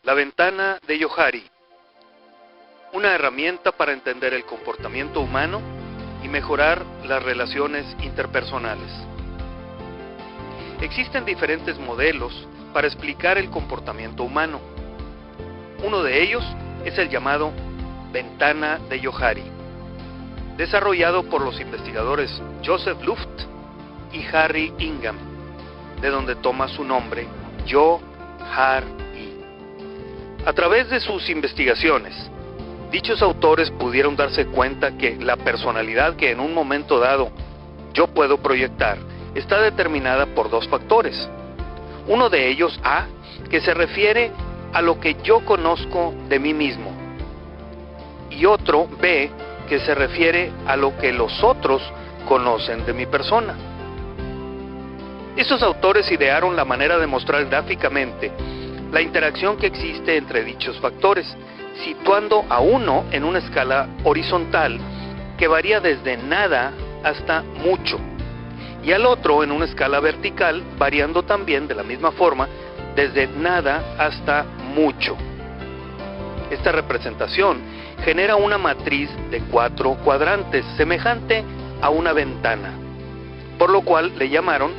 La ventana de Johari, una herramienta para entender el comportamiento humano y mejorar las relaciones interpersonales. Existen diferentes modelos para explicar el comportamiento humano. Uno de ellos es el llamado ventana de Johari, desarrollado por los investigadores Joseph Luft y Harry Ingham, de donde toma su nombre Johari. A través de sus investigaciones, dichos autores pudieron darse cuenta que la personalidad que en un momento dado yo puedo proyectar está determinada por dos factores. Uno de ellos, A, que se refiere a lo que yo conozco de mí mismo, y otro, B, que se refiere a lo que los otros conocen de mi persona. Estos autores idearon la manera de mostrar gráficamente la interacción que existe entre dichos factores, situando a uno en una escala horizontal que varía desde nada hasta mucho, y al otro en una escala vertical, variando también de la misma forma desde nada hasta mucho. Esta representación genera una matriz de 4 cuadrantes, semejante a una ventana, por lo cual le llamaron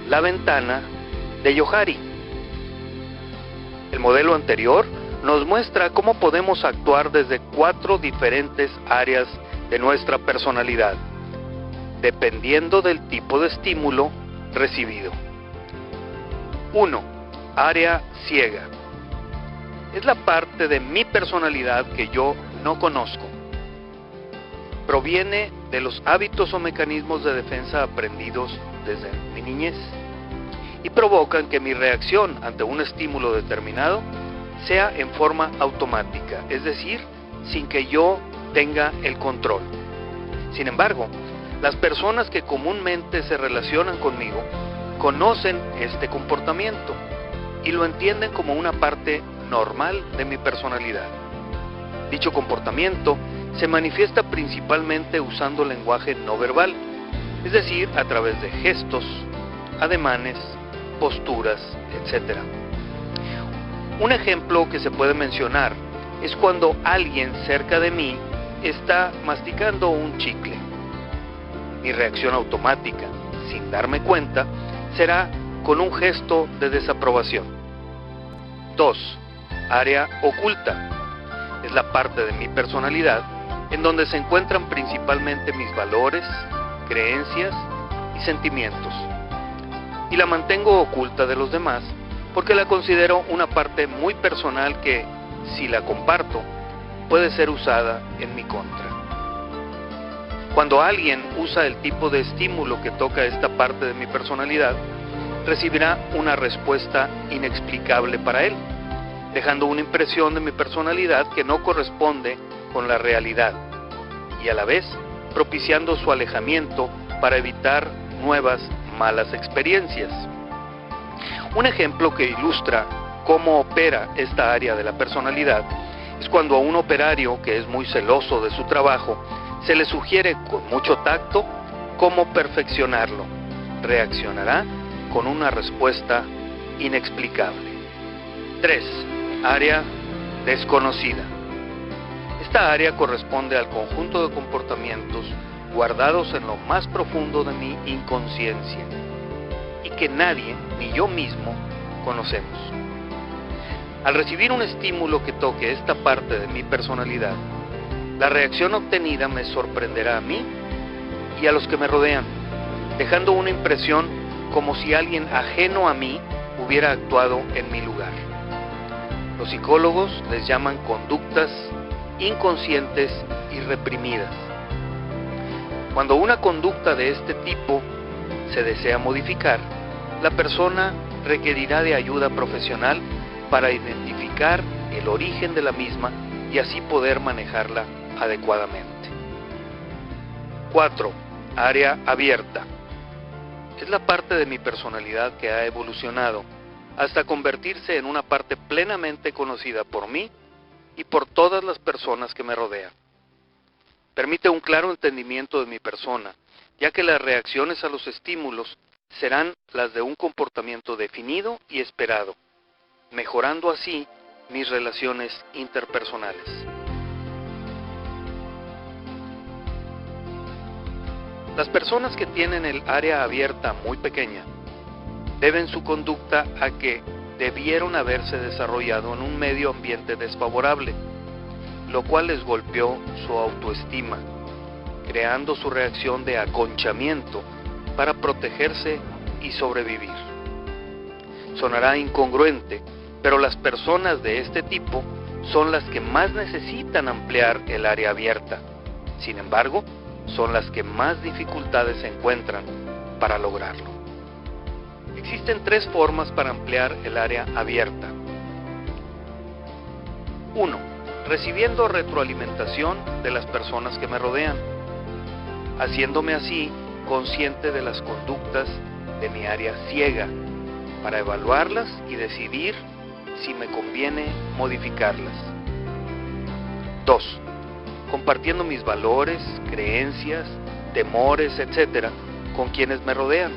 la ventana de Johari. El modelo anterior nos muestra cómo podemos actuar desde 4 diferentes áreas de nuestra personalidad, dependiendo del tipo de estímulo recibido. 1. Área ciega. Es la parte de mi personalidad que yo no conozco. Proviene de los hábitos o mecanismos de defensa aprendidos desde mi niñez y provocan que mi reacción ante un estímulo determinado sea en forma automática, es decir, sin que yo tenga el control. Sin embargo, las personas que comúnmente se relacionan conmigo conocen este comportamiento y lo entienden como una parte normal de mi personalidad. Dicho comportamiento se manifiesta principalmente usando lenguaje no verbal, es decir, a través de gestos, ademanes, posturas, etc. Un ejemplo que se puede mencionar es cuando alguien cerca de mí está masticando un chicle. Mi reacción automática, sin darme cuenta, será con un gesto de desaprobación. 2. Área oculta. Es la parte de mi personalidad en donde se encuentran principalmente mis valores, creencias y sentimientos. Y la mantengo oculta de los demás porque la considero una parte muy personal que, si la comparto, puede ser usada en mi contra. Cuando alguien usa el tipo de estímulo que toca esta parte de mi personalidad, recibirá una respuesta inexplicable para él, dejando una impresión de mi personalidad que no corresponde con la realidad, y a la vez propiciando su alejamiento para evitar nuevas malas experiencias. Un ejemplo que ilustra cómo opera esta área de la personalidad es cuando a un operario que es muy celoso de su trabajo se le sugiere con mucho tacto cómo perfeccionarlo. Reaccionará con una respuesta inexplicable. 3. Área desconocida. Esta área corresponde al conjunto de comportamientos guardados en lo más profundo de mi inconsciencia y que nadie, ni yo mismo, conocemos. Al recibir un estímulo que toque esta parte de mi personalidad, la reacción obtenida me sorprenderá a mí y a los que me rodean, dejando una impresión como si alguien ajeno a mí hubiera actuado en mi lugar. Los psicólogos les llaman conductas inconscientes y reprimidas. Cuando una conducta de este tipo se desea modificar, la persona requerirá de ayuda profesional para identificar el origen de la misma y así poder manejarla adecuadamente. 4. Área abierta. Es la parte de mi personalidad que ha evolucionado hasta convertirse en una parte plenamente conocida por mí y por todas las personas que me rodean. Permite un claro entendimiento de mi persona, ya que las reacciones a los estímulos serán las de un comportamiento definido y esperado, mejorando así mis relaciones interpersonales. Las personas que tienen el área abierta muy pequeña deben su conducta a que debieron haberse desarrollado en un medio ambiente desfavorable, lo cual les golpeó su autoestima, creando su reacción de aconchamiento para protegerse y sobrevivir. Sonará incongruente, pero las personas de este tipo son las que más necesitan ampliar el área abierta. Sin embargo, son las que más dificultades encuentran para lograrlo. Existen 3 formas para ampliar el área abierta. 1. Recibiendo retroalimentación de las personas que me rodean, haciéndome así consciente de las conductas de mi área ciega, para evaluarlas y decidir si me conviene modificarlas. 2. Compartiendo mis valores, creencias, temores, etc. con quienes me rodean,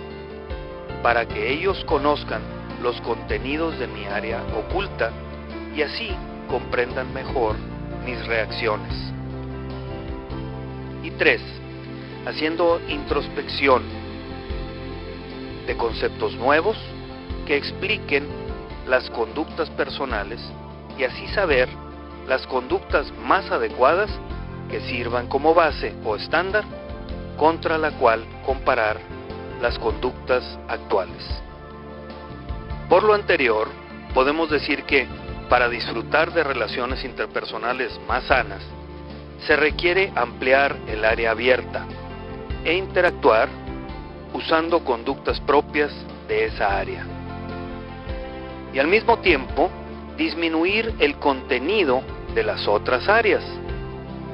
para que ellos conozcan los contenidos de mi área oculta y así comprendan mejor mis reacciones. Y 3. Haciendo introspección de conceptos nuevos que expliquen las conductas personales y así saber las conductas más adecuadas que sirvan como base o estándar contra la cual comparar las conductas actuales. Por lo anterior, podemos decir que para disfrutar de relaciones interpersonales más sanas, se requiere ampliar el área abierta e interactuar usando conductas propias de esa área. Y al mismo tiempo, disminuir el contenido de las otras áreas,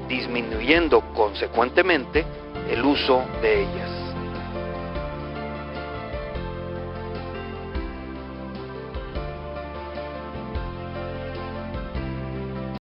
disminuyendo consecuentemente el uso de ellas.